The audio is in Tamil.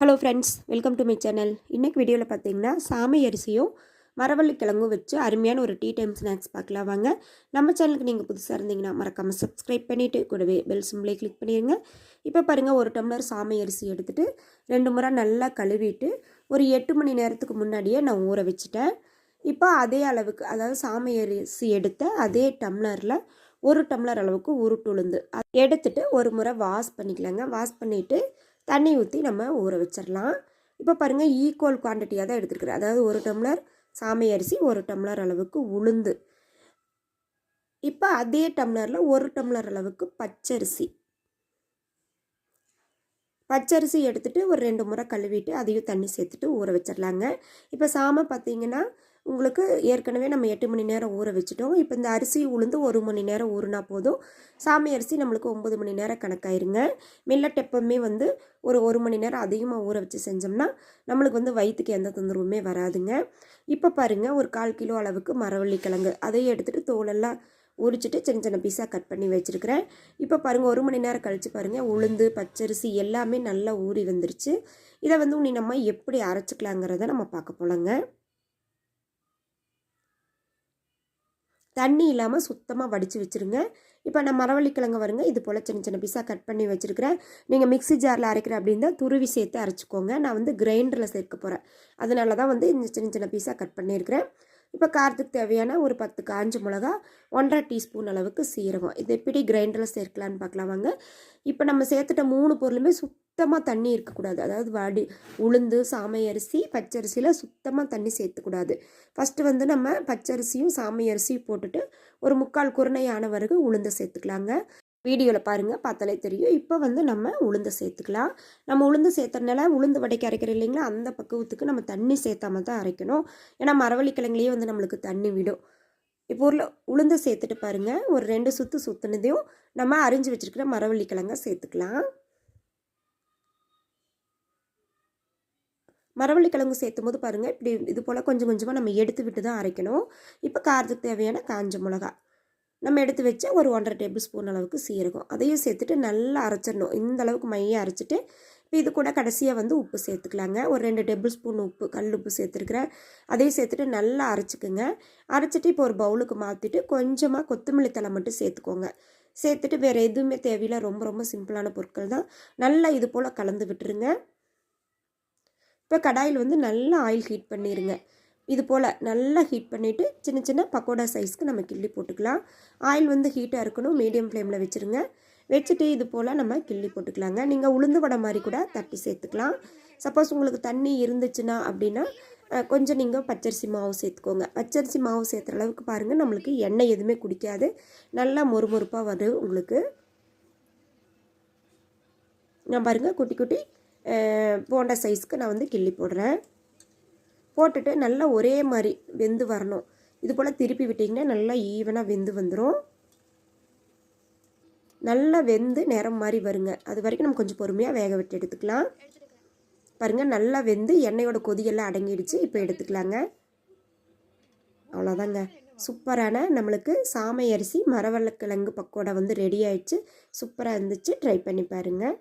Hello friends, welcome to my channel. இன்றைக்கி வீடியோவில் பார்த்தீங்கன்னா சாமை அரிசியும் மரவள்ளிக்கிழங்கும் வச்சு அருமையான ஒரு டீ டைம் ஸ்நாக்ஸ் பார்க்கலாம் வாங்க. நம்ம சேனலுக்கு நீங்கள் புதுசாக இருந்தீங்கன்னா மறக்காமல் சப்ஸ்கிரைப் பண்ணிவிட்டு கூடவே பெல் சிம்பிளை கிளிக் பண்ணிடுங்க. இப்போ பாருங்கள், ஒரு டம்ளர் சாமை அரிசி எடுத்துகிட்டு 2 முறை நல்லா கழுவிட்டு ஒரு 8 மணி நேரத்துக்கு முன்னாடியே நான் ஊற வச்சுட்டேன். இப்போ அதே அளவுக்கு, அதாவது சாமை அரிசி எடுத்த அதே டம்ளரில் 1 டம்ளர் அளவுக்கு உருட்டுளுந்து எடுத்துகிட்டு ஒரு முறை வாஷ் பண்ணிக்கலாங்க. வாஷ் பண்ணிவிட்டு தண்ணி ஊற்றி நம்ம ஊற வச்சிடலாம். இப்போ பாருங்கள், ஈக்குவல் குவான்டிட்டியாக தான் எடுத்துருக்குறேன். அதாவது 1 டம்ளர் சாமை அரிசி, 1 டம்ளர் அளவுக்கு உளுந்து. இப்போ அதே டம்ளரில் 1 டம்ளர் அளவுக்கு பச்சரிசி எடுத்துகிட்டு ஒரு 2 முறை கழுவிட்டு அதையும் தண்ணி சேர்த்துட்டு ஊற வச்சிடலாங்க. இப்போ சாமை பார்த்திங்கன்னா உங்களுக்கு ஏற்கனவே நம்ம 8 மணி நேரம் ஊற வச்சுட்டோம். இப்போ இந்த அரிசி உளுந்து 1 மணி நேரம் ஊறினா போதும். சாமை அரிசி நம்மளுக்கு 9 மணி நேரம் கணக்காயிருங்க. மில்லட் எப்பவுமே ஒரு மணி நேரம் அதிகமாக ஊற வச்சு செஞ்சோம்னா நம்மளுக்கு வயிற்றுக்கு எந்த தொந்தரவுமே வராதுங்க. இப்போ பாருங்கள், ஒரு 1/4 கிலோ அளவுக்கு மரவள்ளிக்கிழங்கு அதையும் எடுத்துகிட்டு தோலெல்லாம் உரிச்சிட்டு சின்ன சின்ன பீஸாக கட் பண்ணி வச்சுருக்கிறேன். இப்போ பாருங்கள், 1 மணி நேரம் கழித்து பாருங்கள், உளுந்து பச்சரிசி எல்லாமே நல்லா ஊறி வந்துருச்சு. இதை உன்னை நம்ம எப்படி அரைச்சிக்கலாங்கிறத நம்ம பார்க்க போகலாங்க. தண்ணி இல்லாமல் சுத்தமாக வடித்து வச்சுருங்க. இப்போ நான் மரவள்ளிக்கிழங்கு வருங்க இது போல் சின்ன சின்ன பீஸாக கட் பண்ணி வச்சுருக்கிறேன். நீங்கள் மிக்ஸி ஜாரில் அரைக்கிற அப்படின்னா துருவி சேர்த்து அரைச்சிக்கோங்க. நான் கிரைண்டரில் சேர்க்க போகிறேன். அதனால தான் இந்த சின்ன சின்ன பீஸாக கட் பண்ணியிருக்கிறேன். இப்போ காரத்துக்கு தேவையான ஒரு 10 காஞ்ச மிளகா, 1/2 டீஸ்பூன் அளவுக்கு சீரகம். இது எப்படி கிரைண்டரில் சேர்க்கலான்னு பார்க்கலாம் வாங்க. இப்போ நம்ம சேர்த்துட்ட 3 பொருளுமே சுத்தமாக தண்ணி இருக்கக்கூடாது. அதாவது உளுந்து, சாமை அரிசி, பச்சரிசியில் சுத்தமாக தண்ணி சேர்த்துக்கூடாது. ஃபஸ்ட்டு நம்ம பச்சரிசியும் சாமை அரிசியும் போட்டுட்டு ஒரு 3/4 குருணையான வரைக்கு உளுந்து சேர்த்துக்கலாங்க. வீடியோவில் பாருங்கள், பார்த்தாலே தெரியும். இப்போ நம்ம உளுந்து சேர்த்துக்கலாம். நம்ம உளுந்து சேர்த்துறதுனால உளுந்து வடைக்கு அரைக்கிற இல்லைங்களா, அந்த பக்குவத்துக்கு நம்ம தண்ணி சேர்த்தாம தான் அரைக்கணும். ஏன்னா மரவள்ளிக்கிழங்குலேயே நம்மளுக்கு தண்ணி விடும். இப்போ உளுந்து சேர்த்துட்டு பாருங்கள், ஒரு 2 சுற்று சுற்றுனதையும் நம்ம அரிஞ்சு வச்சுருக்கிற மரவள்ளிக்கிழங்க சேர்த்துக்கலாம். மரவள்ளிக்கிழங்கு சேர்த்தும் போது பாருங்கள், இப்படி இது போல் கொஞ்சம் கொஞ்சமாக நம்ம எடுத்து விட்டு தான் அரைக்கணும். இப்போ காரத்துக்கு தேவையான காஞ்ச மிளகா நம்ம எடுத்து வச்சு ஒரு 1/2 டேபிள் ஸ்பூன் அளவுக்கு சீரகம் அதையும் சேர்த்துட்டு நல்லா அரைச்சிடணும். இந்த அளவுக்கு மையாக அரைச்சிட்டு இப்போ இது கூட கடைசியாக உப்பு சேர்த்துக்கலாங்க. ஒரு 2 டேபிள் ஸ்பூன் உப்பு, கல் உப்பு சேர்த்துருக்குறேன். அதையும் சேர்த்துட்டு நல்லா அரைச்சிக்குங்க. அரைச்சிட்டு இப்போ ஒரு பவுலுக்கு மாற்றிட்டு கொஞ்சமாக கொத்தமல்லி தழை மட்டும் சேர்த்துக்கோங்க. சேர்த்துட்டு வேறு எதுவுமே தேவையில்லை, ரொம்ப ரொம்ப சிம்பிளான பொருட்கள் தான். நல்லா இது போல் கலந்து விட்டுருங்க. இப்போ கடாயில் நல்லா ஆயில் ஹீட் பண்ணிடுங்க. இது போல் நல்லா ஹீட் பண்ணிவிட்டு சின்ன சின்ன பக்கோடா சைஸ்க்கு நம்ம கிள்ளி போட்டுக்கலாம். ஆயில் ஹீட்டாக இருக்கணும், மீடியம் ஃப்ளேமில் வச்சுருங்க. வச்சுட்டு இது போல் நம்ம கிள்ளி போட்டுக்கலாங்க. நீங்கள் உளுந்து வடை மாதிரி கூட தட்டி சேர்த்துக்கலாம். சப்போஸ் உங்களுக்கு தண்ணி இருந்துச்சுன்னா அப்படின்னா கொஞ்சம் நீங்கள் பச்சரிசி மாவு சேர்த்துக்கோங்க. பச்சரிசி மாவு சேர்த்துற அளவுக்கு பாருங்கள், நம்மளுக்கு எண்ணெய் எதுவுமே குடிக்காது, நல்லா மொறுமொறுப்பாக வரும் உங்களுக்கு. நான் பாருங்கள், குட்டி குட்டி போண்டா சைஸ்க்கு நான் கிள்ளி போடுறேன். போட்டுட்டு நல்லா ஒரே மாதிரி வெந்து வரணும். இது போல் திருப்பி விட்டிங்கன்னா நல்லா ஈவனாக வெந்து வந்துடும். நல்லா வெந்து நிறம் மாதிரி வருங்க. அது வரைக்கும் நம்ம கொஞ்சம் பொறுமையாக வேக விட்டு எடுத்துக்கலாம். பாருங்கள், நல்லா வெந்து எண்ணெயோட கொதியெல்லாம் அடங்கிடுச்சு. இப்போ எடுத்துக்கலாங்க. அவ்வளோதாங்க, சூப்பரான நம்மளுக்கு சாமை அரிசி மரவள்ளிக்கிழங்கு பக்கோடா ரெடி ஆயிடுச்சு. சூப்பராக இருந்துச்சு, ட்ரை பண்ணி பாருங்கள்.